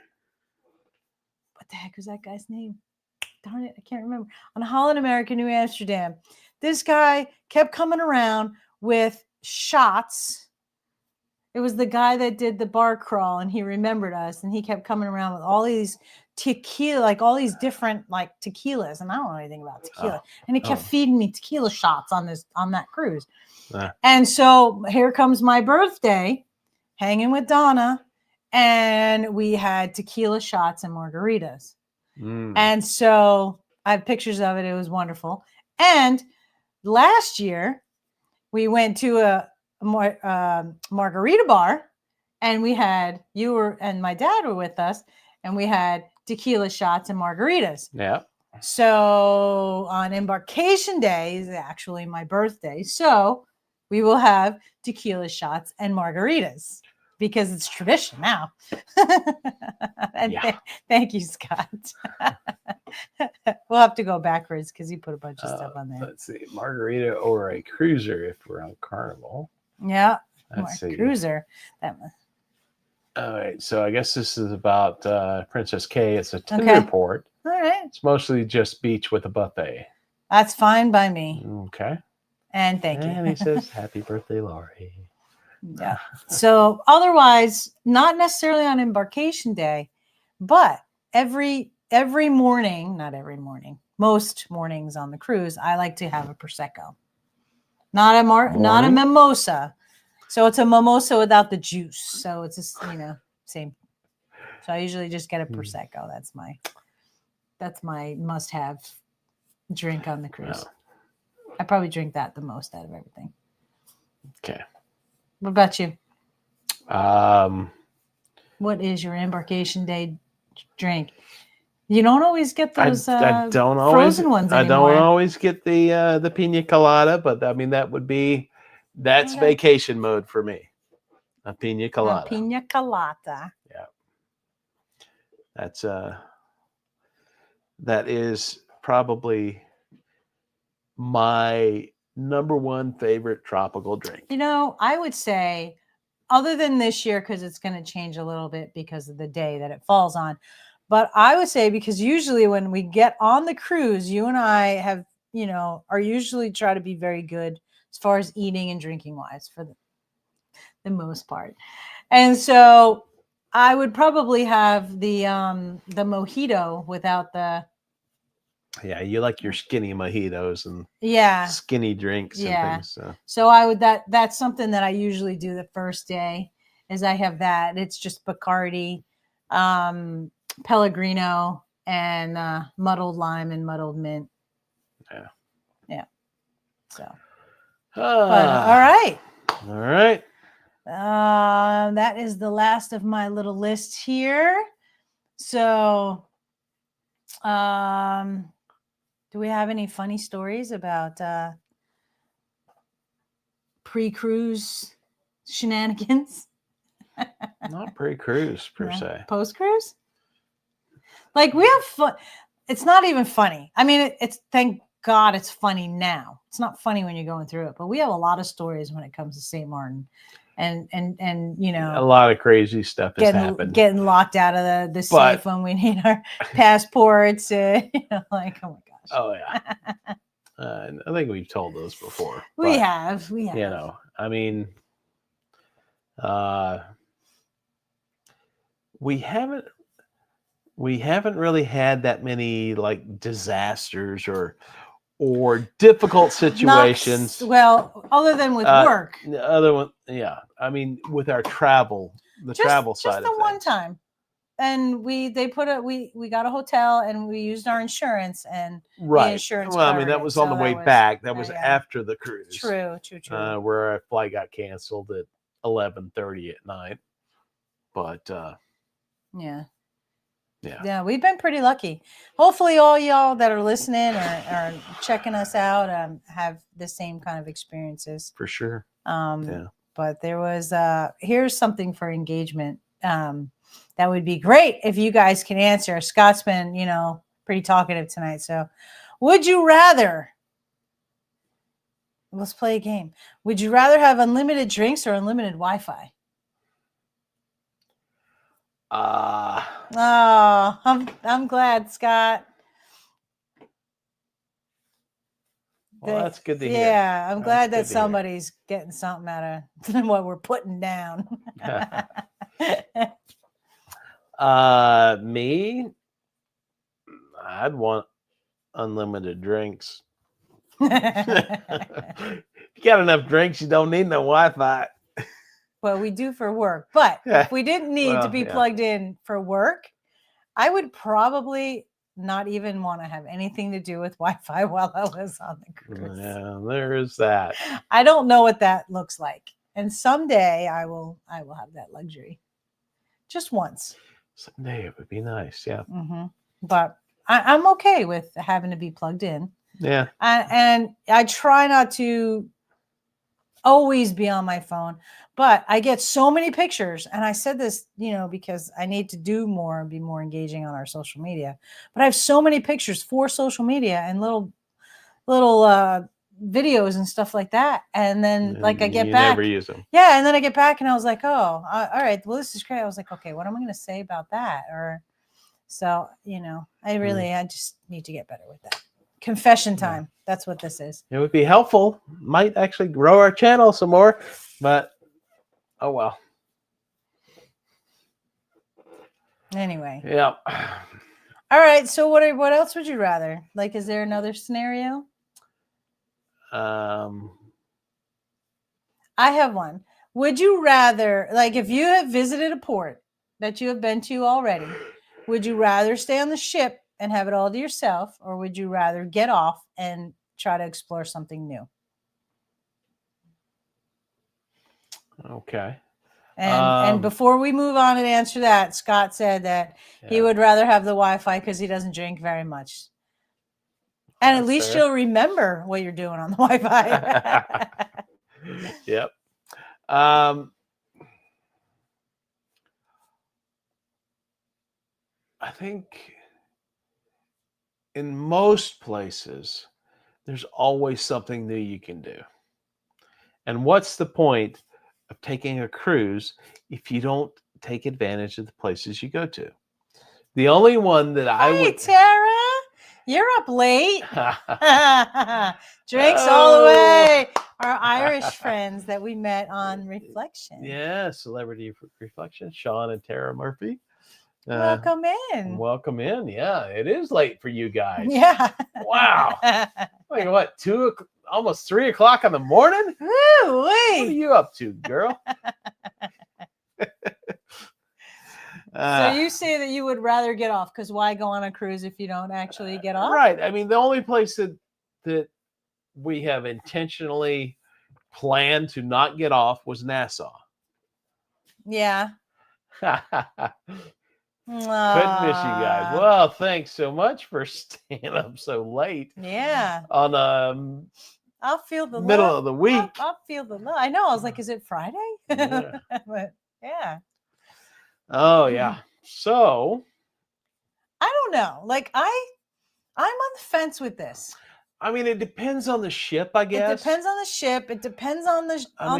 what the heck was that guy's name? Darn it, I can't remember. On Holland America, New Amsterdam, this guy kept coming around with shots. It was the guy that did the bar crawl, and he remembered us, and he kept coming around with all these tequila, like all these different like tequilas, and I don't know anything about tequila. And he kept feeding me tequila shots on that cruise. And so here comes my birthday, hanging with Donna, and we had tequila shots and margaritas. And so I have pictures of it. It was wonderful. And last year we went to a margarita bar, and we had, you were and my dad were with us, and we had tequila shots and margaritas. Yeah. So on embarkation day is actually my birthday. So we will have tequila shots and margaritas because it's tradition now. And thank you, Scott. We'll have to go backwards because you put a bunch of stuff on there. Let's see, margarita or a cruiser if we're on Carnival. Yeah, let's see. Cruiser. All right, so I guess this is about Princess K. It's a Tinder port. All right. It's mostly just beach with a buffet. That's fine by me. Okay. And thank you. And he says, "Happy birthday, Laurie." Yeah. So otherwise, not necessarily on embarkation day, but every morning, not every morning, most mornings on the cruise, I like to have a Prosecco. Not a mimosa. So it's a mimosa without the juice. So it's just, same. So I usually just get a Prosecco. That's my must-have drink on the cruise. Oh. I probably drink that the most out of everything. Okay. What about you? What is your embarkation day drink? You don't always get those frozen ones anymore. I don't always get the pina colada, but I mean that's vacation mode for me. A pina colada. A pina colada. Yeah. That's that is probably my number one favorite tropical drink. I would say, other than this year, because it's going to change a little bit because of the day that it falls on. But I would say, because usually when we get on the cruise, you and I have, are usually try to be very good as far as eating and drinking wise for the most part. And so I would probably have the mojito without the. Yeah, you like your skinny mojitos and skinny drinks and things. So I would that's something that I usually do the first day is I have that. It's just Bacardi, Pellegrino, and muddled lime and muddled mint. Yeah. So. All right. That is the last of my little list here. So, do we have any funny stories about pre-cruise shenanigans? Not pre-cruise per se. Post-cruise? Like, we have fun. It's not even funny. I mean, it's thank God it's funny now. It's not funny when you're going through it, but we have a lot of stories when it comes to St. Martin. And a lot of crazy stuff has happened. Getting locked out of the safe when we need our passports. Like, oh my gosh. Oh yeah. I think we've told those before. We have. I mean, we haven't really had that many like disasters or difficult situations. Other than with work. I mean, with our travel, travel side of things. Just the one time. And we got a hotel and we used our insurance and the insurance. Well, I mean, that was on the way back. That was after the cruise. True. Where our flight got canceled at 11:30 at night. But yeah, we've been pretty lucky. Hopefully all y'all that are listening or checking us out have the same kind of experiences. For sure. But there was here's something for engagement. That would be great if you guys can answer. Scott's been, pretty talkative tonight. So would you rather Let's play a game. Would you rather have unlimited drinks or unlimited Wi-Fi? Oh, I'm glad, Scott. Well, that's good to hear. Yeah, I'm glad that somebody's getting something out of what we're putting down. Me, I'd want unlimited drinks. If you got enough drinks, you don't need no Wi-Fi. Well, we do for work, but if we didn't need to be plugged in for work, I would probably not even want to have anything to do with Wi-Fi while I was on the cruise. Yeah, there is that. I don't know what that looks like, and someday I will have that luxury. Just once. Someday it would be nice, yeah. Mm-hmm. But I'm okay with having to be plugged in. Yeah. And I try not to always be on my phone, but I get so many pictures, and I said this, because I need to do more and be more engaging on our social media, but I have so many pictures for social media and little videos and stuff like that. And then I get back, never use them. Yeah. And then I get back and I was like, oh, all right, well, this is great. I was like, okay, what am I going to say about that? So, I just need to get better with that. Confession time. That's what this is. It would be helpful. Might actually grow our channel some more, but oh well. Anyway. Yeah. All right. So what else would you rather? Like, is there another scenario? I have one. Would you rather, like, if you have visited a port that you have been to already, would you rather stay on the ship and have it all to yourself, or would you rather get off and try to explore something new? Okay. And before we move on and answer that, Scott said that he would rather have the Wi-Fi because he doesn't drink very much. And at least you'll remember what you're doing on the Wi-Fi. Yep. I think in most places, there's always something new you can do. And what's the point of taking a cruise if you don't take advantage of the places you go to? The only one that I would... Hey, Tara, you're up late. Drinks all the way. Our Irish friends that we met on Reflection. Yeah, Celebrity Reflection, Sean and Tara Murphy. Welcome in. Welcome in. Yeah, it is late for you guys. Yeah. Wow. Like what, almost 3 o'clock in the morning? Woo-wee. What are you up to, girl? So you say that you would rather get off, because why go on a cruise if you don't actually get off? Right. I mean, the only place that we have intentionally planned to not get off was Nassau. Yeah. Couldn't miss you guys. Well, thanks so much for staying up so late. Yeah. On I'll feel the middle love. of the week. I'll feel the love. I know. I was like, is it Friday? Yeah. But yeah. Oh yeah. So I don't know. Like I'm on the fence with this. I mean, it depends on the ship, I guess. It depends on the ship. It depends on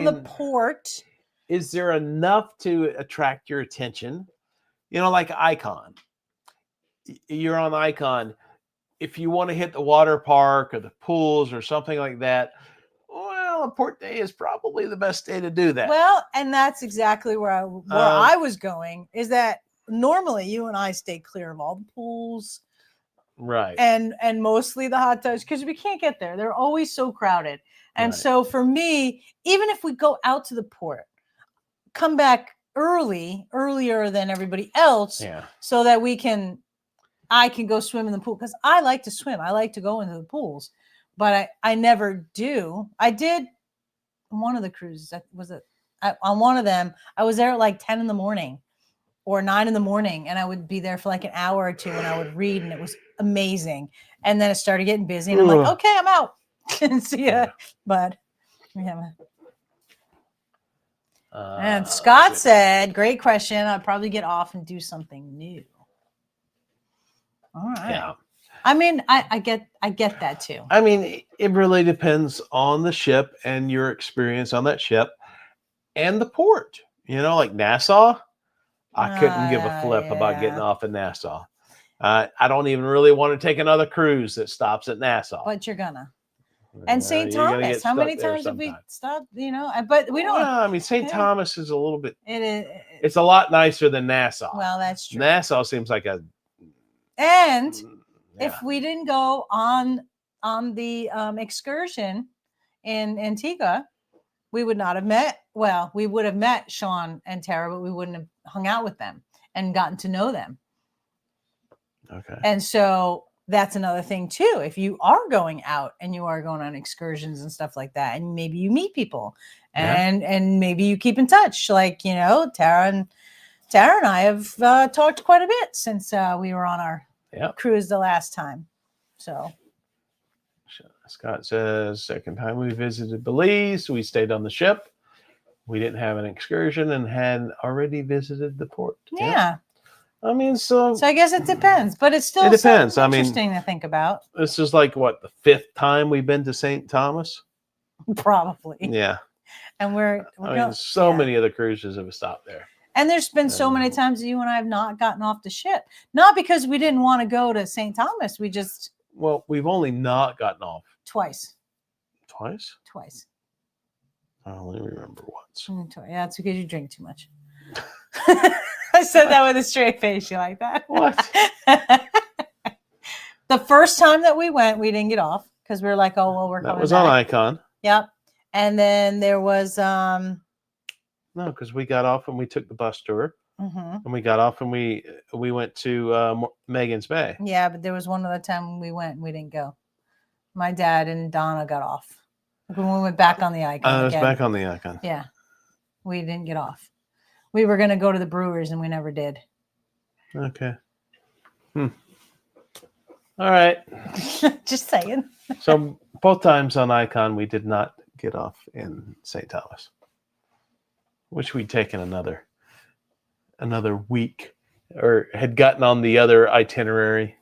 the port. Is there enough to attract your attention? Like Icon. You're on Icon. If you want to hit the water park or the pools or something like that, well, a port day is probably the best day to do that. Well, and that's exactly where I was going, is that normally you and I stay clear of all the pools. Right. And mostly the hot tubs, because we can't get there. They're always so crowded. And so for me, even if we go out to the port, come back earlier than everybody else, so that I can go swim in the pool, because I like to swim. I like to go into the pools, but I never do. I did on one of the cruises. On one of them, I was there at like 10 in the morning or 9 in the morning, and I would be there for like an hour or two, and I would read, and it was amazing. And then it started getting busy, and I'm like, okay, I'm out. See ya. But yeah. And Scott said, great question. I'd probably get off and do something new. All right. I mean, I get that too. I mean, it really depends on the ship and your experience on that ship and the port. Like Nassau, I couldn't give a flip about getting Yeah. off in Nassau. I don't even really want to take another cruise that stops at Nassau. But you're gonna. And St. You're gonna Thomas, get how many stuck there times have we sometime. stopped? But we don't. Well, I mean, St. Thomas is a little bit. It is. It's a lot nicer than Nassau. Well, that's true. Nassau seems like a. And Yeah. if we didn't go on the excursion in Antigua, we would not have met. Well, we would have met Sean and Tara, but we wouldn't have hung out with them and gotten to know them. Okay. And so that's another thing too. If you are going out and you are going on excursions and stuff like that, and maybe you meet people and maybe you keep in touch, like, Tara and I have talked quite a bit since we were on our cruise the last time. So Scott says, second time we visited Belize, we stayed on the ship. We didn't have an excursion and had already visited the port. Yeah. I mean, so I guess it depends, but it's still depends. Interesting to think about. This is like what, the 5th time we've been to St. Thomas? Probably. Yeah. And we're so many other cruises have stopped there. And there's been so many times that you and I have not gotten off the ship. Not because we didn't want to go to St. Thomas. We just... Well, we've only not gotten off. Twice. Twice? Twice. I only remember once. Yeah, it's because you drink too much. I said that with a straight face. You like that? What? The first time that we went, we didn't get off because we were like, oh, well, we're coming back. That was on Icon. Yep. And then there was... No, because we got off and we took the bus tour. And we got off and we went to Megan's Bay. Yeah, but there was one other time when we went and we didn't go. My dad and Donna got off. When we went back on the Icon. I was back on the Icon. Yeah. We didn't get off. We were going to go to the Brewers and we never did. Okay. All right. Just saying. So both times on Icon, we did not get off in St. Thomas. Wish we'd taken another week or had gotten on the other itinerary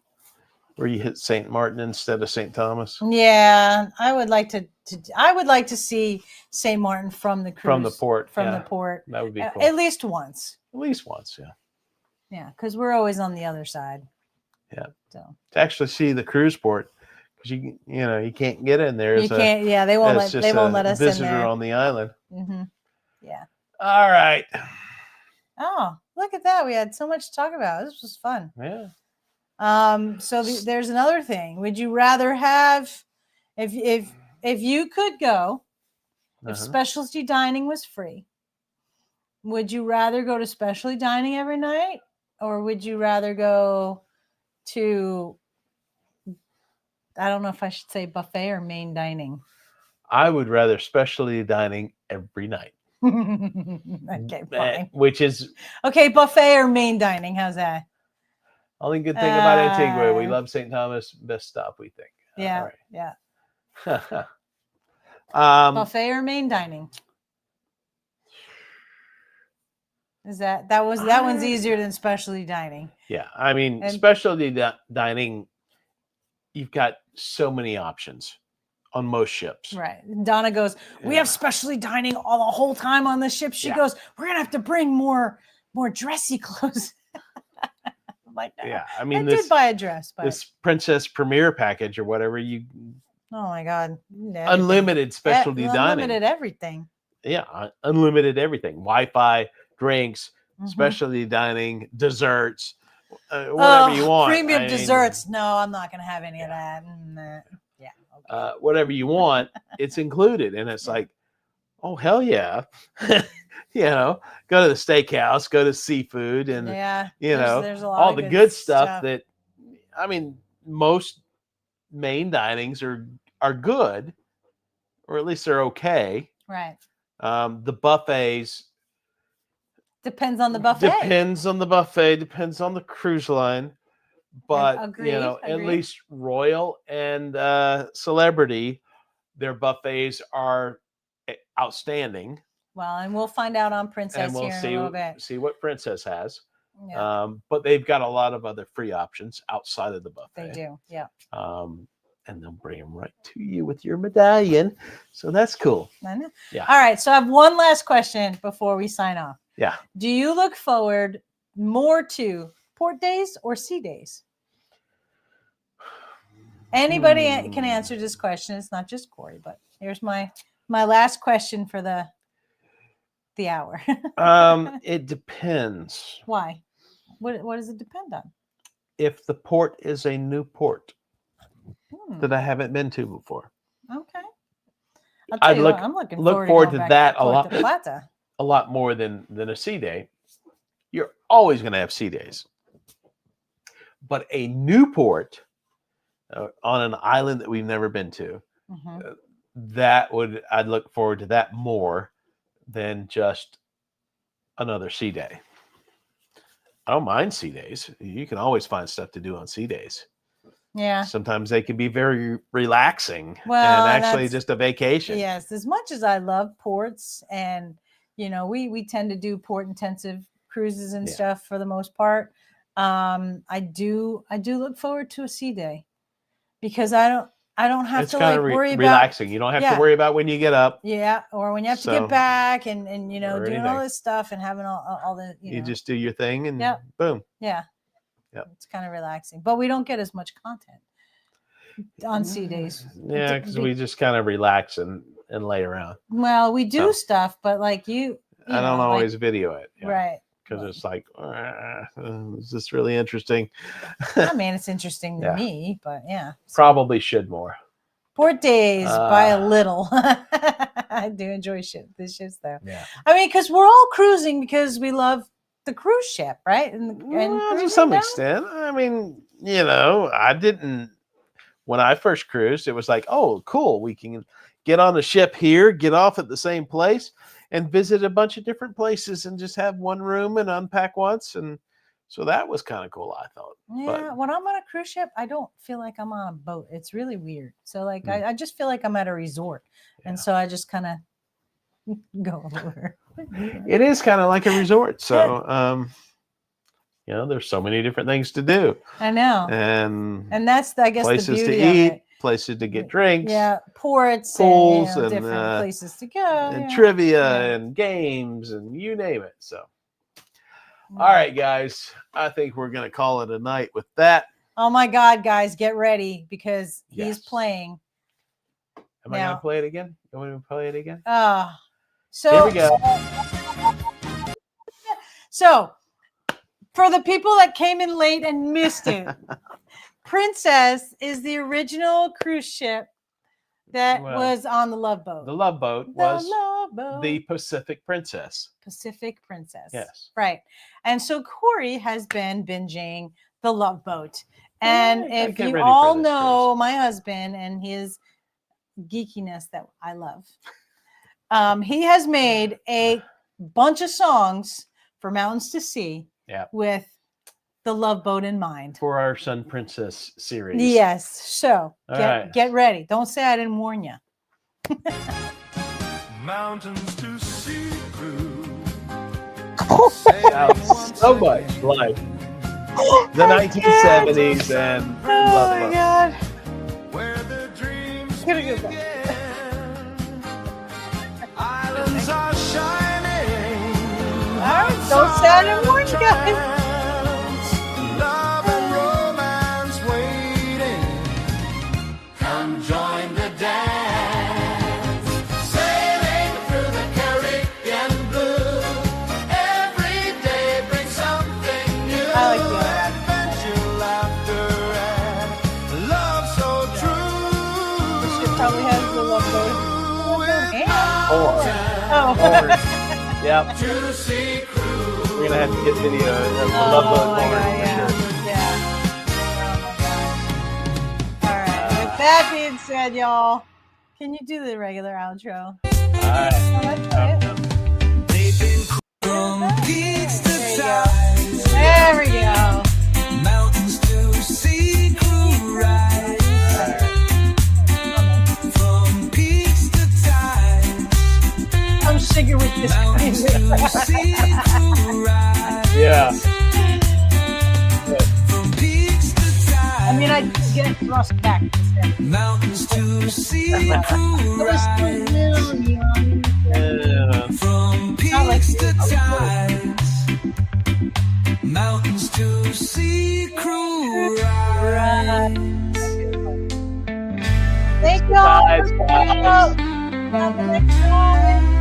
where you hit St. Martin instead of St. Thomas. Yeah, I would like to see St. Martin from the cruise. From the port. The port. That would be cool. At least once. At least once, yeah. Yeah, because we're always on the other side. Yeah. So to actually see the cruise port, because you can't get in there. You can't. Yeah, they won't let us in there. Visitor on the island. Mm-hmm. Yeah. All right. Oh, look at that! We had so much to talk about. This was fun. Yeah. So there's another thing. Would you rather have, if you could go, if specialty dining was free, would you rather go to specialty dining every night, or would you rather go to, I don't know if I should say buffet or main dining? I would rather specialty dining every night. Okay, fine. Which is okay, buffet or main dining. How's that? Only good thing about Antigua, we love St. Thomas. Best stop, we think. Yeah, right. yeah. Buffet or main dining? That one's easier than specialty dining. Yeah, I mean, specialty dining, you've got so many options on most ships. Right. Donna goes, we have specialty dining all the whole time on the ship. She goes, we're gonna have to bring more dressy clothes. Like, no. Yeah, I mean, I did buy a dress, but this Princess Premier package or whatever, you. Oh my God! Unlimited specialty dining. Unlimited everything. Yeah, unlimited everything. Wi-Fi, drinks, specialty dining, desserts, whatever you want. Premium desserts. No, I'm not going to have any of that. Yeah. Okay. Whatever you want, it's included, and it's like, oh hell yeah. Go to the steakhouse, go to seafood, and there's all the good stuff that, I mean, most main dinings are good, or at least they're okay. Right. The buffets depends on the buffet. Depends on the cruise line, but agreed. At least Royal and Celebrity, their buffets are outstanding. Well, and we'll find out on Princess and we'll here in a little bit. See what Princess has. Yeah. But they've got a lot of other free options outside of the buffet. They do. Yeah. And they'll bring them right to you with your medallion. So that's cool. I know. Yeah. All right. So I have one last question before we sign off. Yeah. Do you look forward more to port days or sea days? Anybody can answer this question. It's not just Corey, but here's my last question for the hour. It depends. Why? What does it depend on? If the port is a new port that I haven't been to before. Okay. I'll tell you what, I'm looking forward to that a lot more than a sea day. You're always going to have sea days. But a new port on an island that we've never been to, I'd look forward to that more than just another sea day. I don't mind sea days. You can always find stuff to do on sea days. Yeah. Sometimes they can be very relaxing and actually just a vacation. Yes. As much as I love ports and, we tend to do port intensive cruises and stuff for the most part. I do look forward to a sea day because I don't have it's to kind of worry relaxing. about. You don't have to worry about when you get up. Yeah, or when you have to get back and doing all this stuff and having all the you just do your thing and boom. Yeah. It's kind of relaxing, but we don't get as much content on sea days. Yeah, because we just kind of relax and lay around. Well, we do stuff, but like you I don't always video it. Right. Because it's like, is this really interesting? I mean, it's interesting to me, but Probably should more. Port days by a little. I do enjoy the ships though. Yeah. I mean, because we're all cruising because we love the cruise ship, right? And to some extent. I mean, I didn't. When I first cruised, it was like, oh, cool. We can get on a ship here, get off at the same place, and visit a bunch of different places and just have one room and unpack once. And so that was kind of cool, I thought. Yeah, when I'm on a cruise ship, I don't feel like I'm on a boat. It's really weird. So like I just feel like I'm at a resort. Yeah. And so I just kind of go over. It is kind of like a resort. So there's so many different things to do. I know. And that's I guess places the beauty to eat. of it. Places to get drinks, ports, pools, and different places to go, and trivia and games, and you name it. So, all right, guys, I think we're going to call it a night with that. Oh my God, guys, get ready because he's playing. Am I going to play it again? You want me to play it again? So here we go. So, for the people that came in late and missed it. Princess is the original cruise ship that was on the Love Boat. The Love Boat was the Pacific Princess. Pacific Princess. Yes. Right. And so Corey has been binging the Love Boat. And if you all know my husband and his geekiness that I love, he has made a bunch of songs for Mountains to Sea with the Love Boat in mind for our Sun Princess series. Yes. So get ready. Don't say I didn't warn you. Mountains to sea cruise. So much like the 1970s and oh my God. Where the dreams Islands are shining. All right, don't say I didn't warn you guys. Join the dance, sailing through the Caribbean blue. Every day brings something new. I like that. Adventure, laughter, and love so true. This ship probably has the Love Boat. Yep. To sea cruise. We're gonna have to get video of the Love Boat for sure. That being said, y'all, can you do the regular outro? All right. There we go. Mountains to sea cruise from peaks to tides. I'm sugar with this. Yeah. I mean, I get thrust back. Mountains to see I through was so rise. little young. From Not like peaks to you. tides. Mountains to see crew rise. Thank you all Guys, for coming out. Until the next time.